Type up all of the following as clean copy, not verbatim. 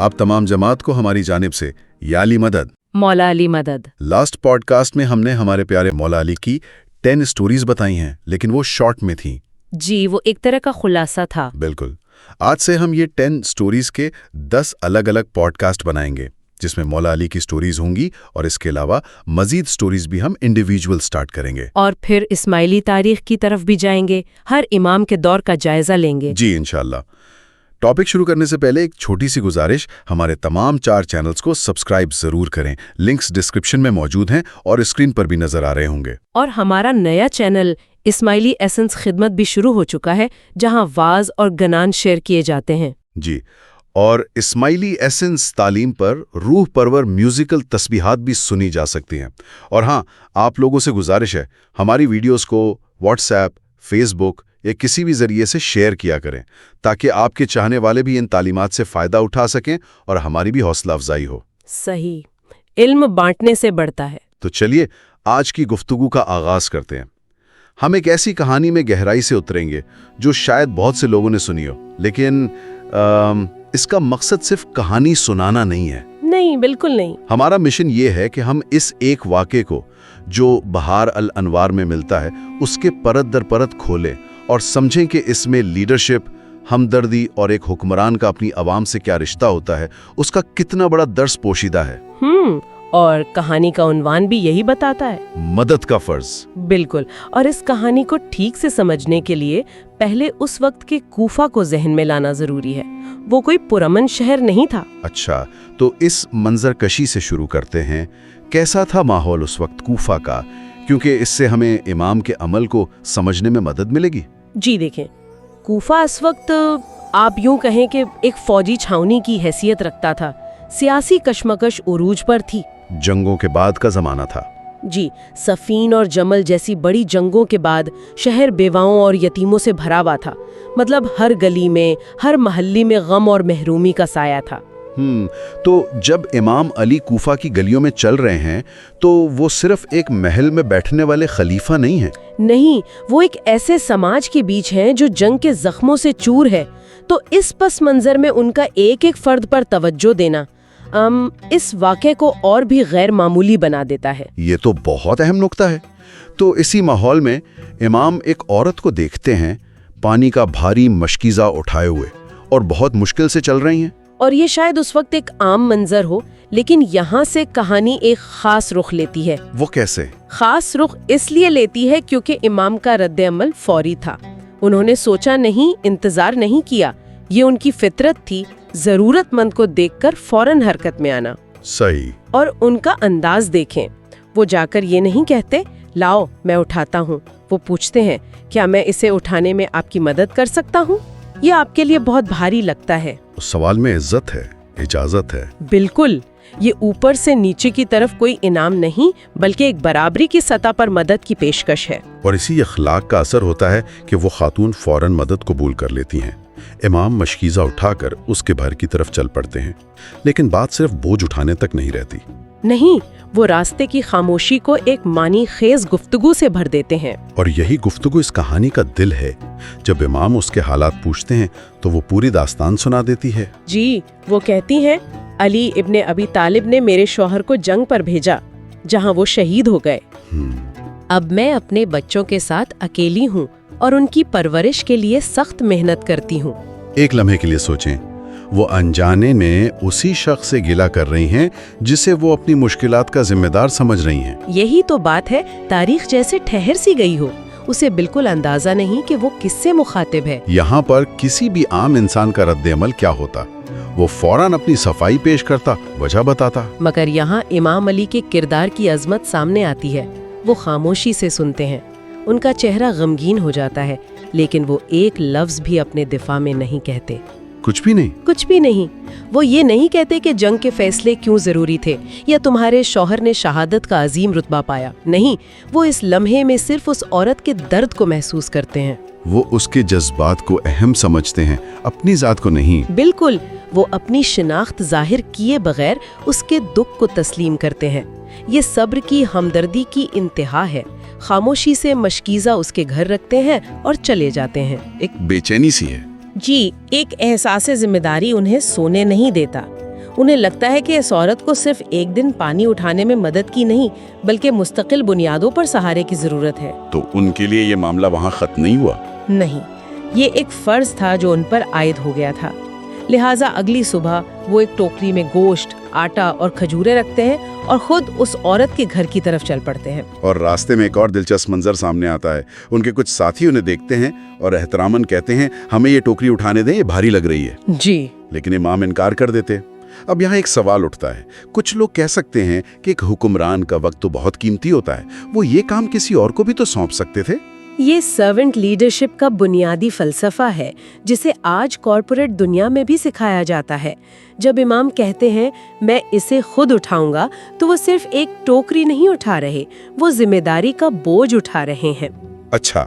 आप तमाम जमात को हमारी जानिब से या अली मदद। मौला अली मदद। लास्ट पॉडकास्ट में हमने हमारे प्यारे मौला अली की 10 स्टोरीज बताई हैं, लेकिन वो शॉर्ट में थी। जी, वो एक तरह का खुलासा था। बिल्कुल। आज से हम ये 10 स्टोरीज के 10 अलग अलग पॉडकास्ट बनाएंगे, जिसमें मौला अली की स्टोरीज होंगी और इसके अलावा मजीद स्टोरीज भी हम इंडिविजुअल स्टार्ट करेंगे। और फिर इस्माइली तारीख की तरफ भी जाएंगे, हर इमाम के दौर का जायजा लेंगे। जी इंशाल्लाह। टॉपिक शुरू करने से पहले एक छोटी सी गुजारिश, हमारे तमाम 4 चैनल्स को सब्सक्राइब जरूर करें। लिंक्स डिस्क्रिप्शन में मौजूद हैं और स्क्रीन पर भी नजर आ रहे होंगे। और हमारा नया चैनल इस्माइली एसेंस खिदमत भी शुरू हो चुका है, जहां वाज और गनान शेयर किए जाते हैं। जी, और इस्माइली एसेंस तालीम पर रूह परवर म्यूजिकल तस्बीहात भी सुनी जा सकती हैं। और हाँ, आप लोगों से गुजारिश है, हमारी वीडियोस को व्हाट्सएप, फेसबुक या किसी भी जरिए से शेयर किया करें, ताकि आपके चाहने वाले भी इन तालीमात से फ़ायदा उठा सकें और हमारी भी हौसला अफजाई हो। सही, इल्म बांटने से बढ़ता है। तो चलिए आज की गुफ्तगू का आगाज़ करते हैं। हम एक ऐसी कहानी में गहराई से उतरेंगे जो शायद बहुत से लोगों ने सुनी हो, लेकिन इसका मकसद सिर्फ कहानी सुनाना नहीं है। नहीं, बिल्कुल नहीं। हमारा मिशन ये है कि हम इस एक वाक़े को जो बहार अल अनवार में मिलता है, उसके परत दर परत खोलें और समझें कि इसमें लीडरशिप, हमदर्दी और एक हुक्मरान का अपनी आवाम से क्या रिश्ता होता है, उसका कितना बड़ा दर्स पोशीदा है। और कहानी का उन्वान भी यही बताता है, मदद का फर्ज। बिल्कुल। और इस कहानी को ठीक से समझने के लिए पहले उस वक्त के कूफा को जहन में लाना जरूरी है। वो कोई पुरअमन शहर नहीं था। अच्छा, तो इस मंजर कशी से शुरू करते हैं। कैसा था माहौल उस वक्त कूफा का, क्योंकि इससे हमें इमाम के अमल को समझने में मदद मिलेगी। जी देखें, कूफा इस वक्त आप यूं कहें कि एक फौजी छावनी की हैसियत रखता था। सियासी कशमकश उरूज पर थी। जंगों के बाद का जमाना था। जी, सफीन और जमल जैसी बड़ी जंगों के बाद शहर बेवाओं और यतीमों से भरा हुआ था। मतलब हर गली में, हर महल्ली में गम और महरूमी का साया था। तो जब इमाम अली कूफा की गलियों में चल रहे हैं, तो वो सिर्फ एक महल में बैठने वाले खलीफा नहीं हैं। नहीं, वो एक ऐसे समाज के बीच हैं जो जंग के जख्मों से चूर है। तो इस पस मंजर में उनका एक एक फर्द पर तवज्जो देना इस वाक़े को और भी गैर मामूली बना देता है। ये तो बहुत अहम नुक्ता है। तो इसी माहौल में इमाम एक औरत को देखते हैं, पानी का भारी मशकीज़ा उठाए हुए, और बहुत मुश्किल से चल रही हैं। और ये शायद उस वक्त एक आम मंजर हो, लेकिन यहाँ से कहानी एक खास रुख लेती है। वो कैसे? खास रुख इसलिए लेती है क्योंकि इमाम का रद्द-ए-अमल फौरी था। उन्होंने सोचा नहीं, इंतजार नहीं किया। ये उनकी फितरत थी, जरूरतमंद को देखकर फौरन हरकत में आना। सही। और उनका अंदाज देखें, वो जाकर ये नहीं कहते लाओ मैं उठाता हूँ। वो पूछते हैं, क्या मैं इसे उठाने में आपकी मदद कर सकता हूँ? ये आपके लिए बहुत भारी लगता है। उस सवाल में इज्जत है, इजाजत है। बिल्कुल। ये ऊपर से नीचे की तरफ कोई इनाम नहीं, बल्कि एक बराबरी की सतह पर मदद की पेशकश है। और इसी अखलाक का असर होता है कि वो खातून फौरन मदद कबूल कर लेती हैं। इमाम मशकीज़ा उठाकर उसके घर की तरफ चल पड़ते हैं, लेकिन बात सिर्फ बोझ उठाने तक नहीं रहती। नहीं, वो रास्ते की खामोशी को एक मानी खेज गुफ्तगू से भर देते हैं। और यही गुफ्तगू इस कहानी का दिल है। जब इमाम उसके हालात पूछते हैं, तो वो पूरी दास्तान सुना देती है। जी, वो कहती हैं, अली इब्ने अबी तालिब ने मेरे शौहर को जंग पर भेजा, जहां वो शहीद हो गए। अब मैं अपने बच्चों के साथ अकेली हूँ और उनकी परवरिश के लिए सख्त मेहनत करती हूँ। एक लम्हे के लिए सोचें, वो अनजाने में उसी शख्स से गिला कर रही हैं जिसे वो अपनी मुश्किलात का जिम्मेदार समझ रही हैं। यही तो बात है, तारीख जैसे ठहर सी गई हो। उसे बिल्कुल अंदाजा नहीं कि वो किससे मुखातिब है। यहाँ पर किसी भी आम इंसान का रद्द-ए-अमल क्या होता? वो फौरन अपनी सफाई पेश करता, वजह बताता। मगर यहाँ इमाम अली के किरदार की अजमत सामने आती है। वो खामोशी से सुनते हैं। उनका चेहरा गमगीन हो जाता है, लेकिन वो एक लफ्ज भी अपने दिफा में नहीं कहते। कुछ भी नहीं? कुछ भी नहीं। वो ये नहीं कहते कि जंग के फैसले क्यों जरूरी थे या तुम्हारे शौहर ने शहादत का अजीम रुतबा पाया। नहीं, वो इस लम्हे में सिर्फ उस औरत के दर्द को महसूस करते हैं। वो उसके जज्बात को अहम समझते हैं, अपनी जात को नहीं। बिल्कुल। वो अपनी शिनाख्त जाहिर किए बगैर उसके दुख को तस्लीम करते हैं। ये सब्र की, हमदर्दी की इंतहा है। खामोशी से मशकीज़ा उसके घर रखते हैं और चले जाते हैं। एक बेचैनी सी है। जी, एक एहसास जिम्मेदारी उन्हें सोने नहीं देता। انہیں لگتا ہے کہ اس عورت کو صرف ایک دن پانی اٹھانے میں مدد کی نہیں بلکہ مستقل بنیادوں پر سہارے کی ضرورت ہے۔ تو ان کے لیے یہ معاملہ وہاں ختم نہیں ہوا؟ نہیں، یہ ایک فرض تھا جو ان پر عائد ہو گیا تھا۔ لہٰذا اگلی صبح وہ ایک ٹوکری میں گوشت، آٹا اور کھجوریں رکھتے ہیں اور خود اس عورت کے گھر کی طرف چل پڑتے ہیں۔ اور راستے میں ایک اور دلچسپ منظر سامنے آتا ہے۔ ان کے کچھ ساتھی انہیں دیکھتے ہیں اور احتراماً کہتے ہیں ہمیں یہ ٹوکری اٹھانے دیں، یہ بھاری لگ رہی ہے۔ جی، لیکن امام انکار کر دیتے۔ اب یہاں ایک سوال اٹھتا ہے، کچھ لوگ کہہ سکتے ہیں کہ ایک حکمران کا وقت تو بہت قیمتی ہوتا ہے، وہ یہ کام کسی اور کو بھی تو سونپ سکتے تھے۔ یہ سرونٹ لیڈرشپ کا بنیادی فلسفہ ہے جسے آج کارپوریٹ دنیا میں بھی سکھایا جاتا ہے۔ جب امام کہتے ہیں میں اسے خود اٹھاؤں گا تو وہ صرف ایک ٹوکری نہیں اٹھا رہے، وہ ذمہ داری کا بوجھ اٹھا رہے ہیں۔ اچھا،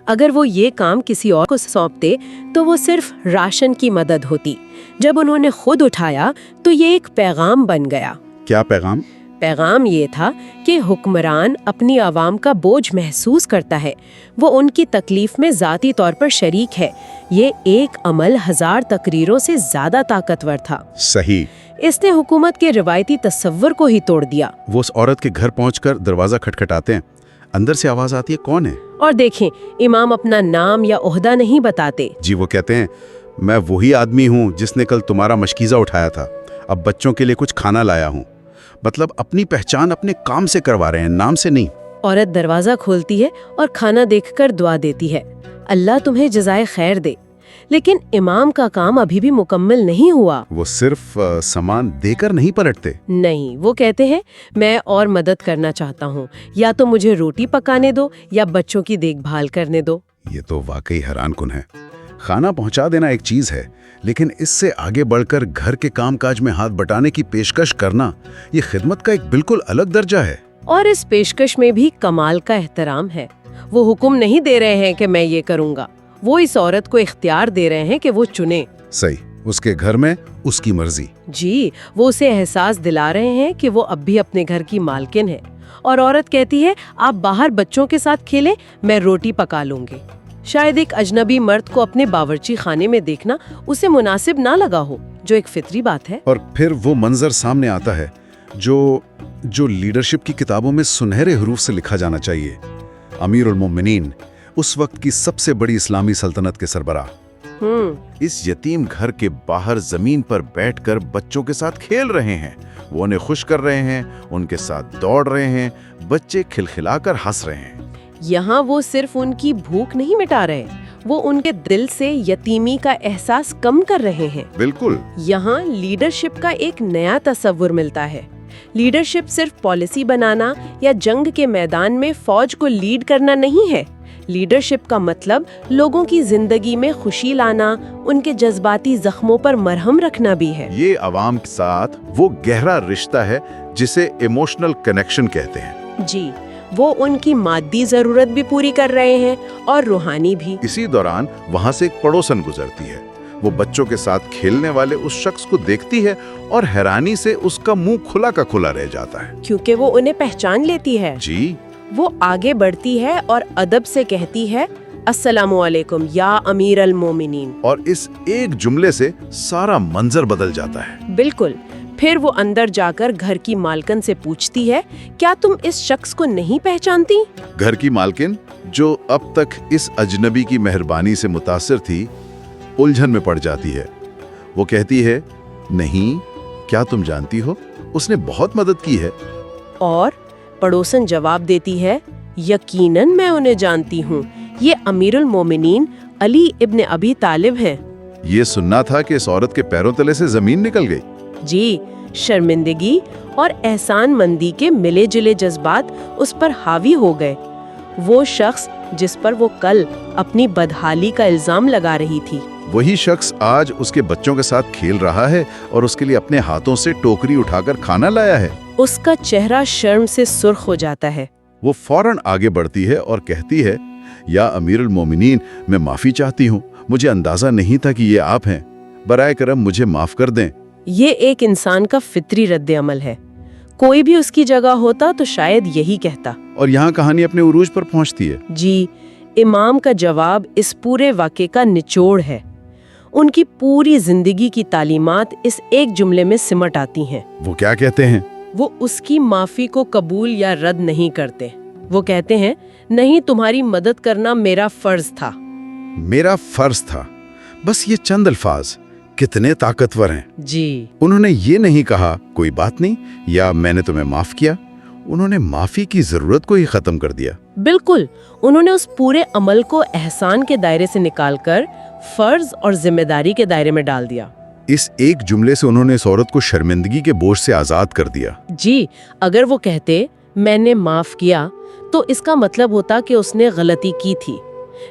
اگر وہ یہ کام کسی اور کو سونپتے تو وہ صرف راشن کی مدد ہوتی۔ جب انہوں نے خود اٹھایا تو یہ ایک پیغام بن گیا۔ کیا پیغام؟ پیغام یہ تھا کہ حکمران اپنی عوام کا بوجھ محسوس کرتا ہے، وہ ان کی تکلیف میں ذاتی طور پر شریک ہے۔ یہ ایک عمل 1000 تقریروں سے زیادہ طاقتور تھا۔ صحیح۔ اس نے حکومت کے روایتی تصور کو ہی توڑ دیا۔ وہ اس عورت کے گھر پہنچ کر دروازہ کھٹکھٹاتے ہیں، اندر سے آواز آتی ہے کون ہے؟ اور دیکھیں، امام اپنا نام یا عہدہ نہیں بتاتے۔ جی، وہ کہتے ہیں میں وہی آدمی ہوں جس نے کل تمہارا مشکیزہ اٹھایا تھا، اب بچوں کے لیے کچھ کھانا لایا ہوں۔ مطلب اپنی پہچان اپنے کام سے کروا رہے ہیں، نام سے نہیں۔ عورت دروازہ کھولتی ہے اور کھانا دیکھ کر دعا دیتی ہے، اللہ تمہیں جزائے خیر دے۔ لیکن امام کا کام ابھی بھی مکمل نہیں ہوا۔ وہ صرف سامان دے کر نہیں پلٹتے۔ نہیں، وہ کہتے ہیں میں اور مدد کرنا چاہتا ہوں، یا تو مجھے روٹی پکانے دو یا بچوں کی دیکھ بھال کرنے دو۔ یہ تو واقعی حیران کن ہے۔ کھانا پہنچا دینا ایک چیز ہے، لیکن اس سے آگے بڑھ کر گھر کے کام کاج میں ہاتھ بٹانے کی پیشکش کرنا، یہ خدمت کا ایک بالکل الگ درجہ ہے۔ اور اس پیشکش میں بھی کمال کا احترام ہے۔ وہ حکم نہیں دے رہے ہیں کہ میں یہ کروں گا، وہ اس عورت کو اختیار دے رہے ہیں کہ وہ چنے۔ صحیح، اس کے گھر میں اس کی مرضی۔ جی، وہ اسے احساس دلا رہے ہیں کہ وہ اب بھی اپنے گھر کی مالکن ہے۔ اور عورت کہتی ہے آپ باہر بچوں کے ساتھ کھیلیں، میں روٹی پکا لوں گی۔ شاید ایک اجنبی مرد کو اپنے باورچی خانے میں دیکھنا اسے مناسب نہ لگا ہو، جو ایک فطری بات ہے۔ اور پھر وہ منظر سامنے آتا ہے جو لیڈرشپ کی کتابوں میں سنہرے حروف سے لکھا جانا چاہیے۔ امیر المومنین، اس وقت کی سب سے بڑی اسلامی سلطنت کے سربراہ، اس یتیم گھر کے باہر زمین پر بیٹھ کر بچوں کے ساتھ کھیل رہے ہیں، وہ انہیں خوش کر رہے ہیں، ان کے ساتھ دوڑ رہے ہیں، بچے کھلکھلا کر ہنس رہے ہیں۔ یہاں وہ صرف ان کی بھوک نہیں مٹا رہے، وہ ان کے دل سے یتیمی کا احساس کم کر رہے ہیں۔ بالکل۔ یہاں لیڈرشپ کا ایک نیا تصور ملتا ہے۔ لیڈرشپ صرف پالیسی بنانا یا جنگ کے میدان میں فوج کو لیڈ کرنا نہیں ہے۔ لیڈرشپ کا مطلب لوگوں کی زندگی میں خوشی لانا، ان کے جذباتی زخموں پر مرہم رکھنا بھی ہے۔ یہ عوام کے ساتھ وہ گہرا رشتہ ہے جسے ایموشنل کنیکشن کہتے ہیں۔ جی، وہ ان کی مادی ضرورت بھی پوری کر رہے ہیں اور روحانی بھی۔ اسی دوران وہاں سے ایک پڑوسن گزرتی ہے، وہ بچوں کے ساتھ کھیلنے والے اس شخص کو دیکھتی ہے اور حیرانی سے اس کا منہ کھلا کا کھلا رہ جاتا ہے، کیونکہ وہ انہیں پہچان لیتی ہے۔ جی، وہ آگے بڑھتی ہے اور ادب سے کہتی ہے السلام علیکم یا امیر المومنین، اور اس ایک جملے سے سارا منظر بدل جاتا ہے۔ بالکل۔ پھر وہ اندر جا کر گھر کی مالکن سے پوچھتی ہے کیا تم اس شخص کو نہیں پہچانتی؟ گھر کی مالکن، جو اب تک اس اجنبی کی مہربانی سے متاثر تھی، الجھن میں پڑ جاتی ہے۔ وہ کہتی ہے نہیں، کیا تم جانتی ہو اس نے بہت مدد کی ہے؟ اور پڑوسن جواب دیتی ہے یقیناً میں انہیں جانتی ہوں، یہ امیر المومنین علی ابن ابی طالب ہیں۔ یہ سننا تھا کہ اس عورت کے پیروں تلے سے زمین نکل گئی۔ جی، شرمندگی اور احسان مندی کے ملے جلے جذبات اس پر حاوی ہو گئے۔ وہ شخص جس پر وہ کل اپنی بدحالی کا الزام لگا رہی تھی، وہی شخص آج اس کے بچوں کے ساتھ کھیل رہا ہے اور اس کے لیے اپنے ہاتھوں سے ٹوکری اٹھا کر کھانا لایا ہے۔ اس کا چہرہ شرم سے سرخ ہو جاتا ہے۔ وہ فوراً آگے بڑھتی ہے اور کہتی ہے یا امیر المومنین، میں معافی چاہتی ہوں، مجھے اندازہ نہیں تھا کہ یہ آپ ہیں، برائے کرم مجھے معاف کر دیں۔ یہ ایک انسان کا فطری رد عمل ہے، کوئی بھی اس کی جگہ ہوتا تو شاید یہی کہتا۔ اور یہاں کہانی اپنے عروج پر پہنچتی ہے۔ جی، امام کا جواب اس پورے واقعے کا نچوڑ ہے۔ उनकी पूरी जिंदगी की तालीमात इस एक जुमले में सिमट आती हैं। वो क्या कहते हैं? वो उसकी माफी को कबूल या रद्द नहीं करते। वो कहते हैं, नहीं, तुम्हारी मदद करना मेरा फर्ज था। मेरा फर्ज था, बस ये चंद अल्फाज कितने ताकतवर हैं। जी। उन्होंने ये नहीं कहा कोई बात नहीं या मैंने तुम्हें माफ किया। उन्होंने माफी की जरूरत को ही खत्म कर दिया। बिल्कुल, उन्होंने उस पूरे अमल को एहसान के दायरे से निकालकर फर्ज और जिम्मेदारी के दायरे में डाल दिया। इस एक जुमले से उन्होंने इस औरत को शर्मिंदगी के बोझ से आजाद कर दिया। जी, अगर वो कहते मैंने माफ किया तो इसका मतलब होता कि उसने गलती की थी,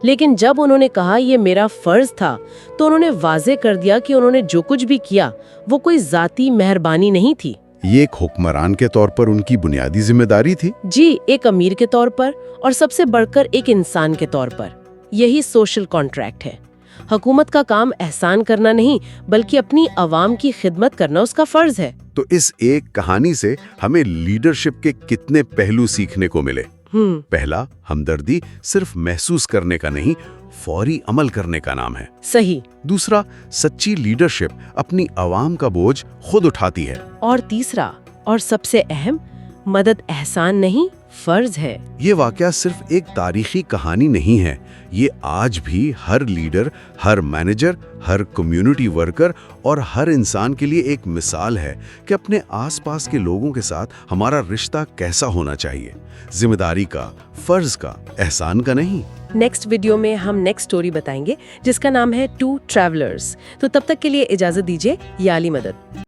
लेकिन जब उन्होंने कहा ये मेरा फर्ज था तो उन्होंने वाजे कर दिया कि उन्होंने जो कुछ भी किया वो कोई जाती मेहरबानी नहीं थी। ये एक हुक्मरान के तौर पर उनकी बुनियादी जिम्मेदारी थी। जी, एक अमीर के तौर पर और सबसे बढ़कर एक इंसान के तौर पर। यही सोशल कॉन्ट्रैक्ट है। हुकूमत का काम एहसान करना नहीं बल्कि अपनी आवाम की खिदमत करना उसका फर्ज है। तो इस एक कहानी से हमें लीडरशिप के कितने पहलू सीखने को मिले। पहला, हमदर्दी सिर्फ महसूस करने का नहीं, फौरी अमल करने का नाम है। सही। दूसरा, सच्ची लीडरशिप अपनी आवाम का बोझ खुद उठाती है। और तीसरा और सबसे अहम, मदद एहसान नहीं फर्ज है। ये वाकया सिर्फ एक तारीखी कहानी नहीं है, ये आज भी हर लीडर, हर मैनेजर, हर कम्युनिटी वर्कर और हर इंसान के लिए एक मिसाल है कि अपने आसपास के लोगों के साथ हमारा रिश्ता कैसा होना चाहिए। जिम्मेदारी का, फर्ज का, एहसान का नहीं। नेक्स्ट वीडियो में हम नेक्स्ट स्टोरी बताएंगे जिसका नाम है 2 ट्रैवलर्स। तो तब तक के लिए इजाजत दीजिए। या अली मदद।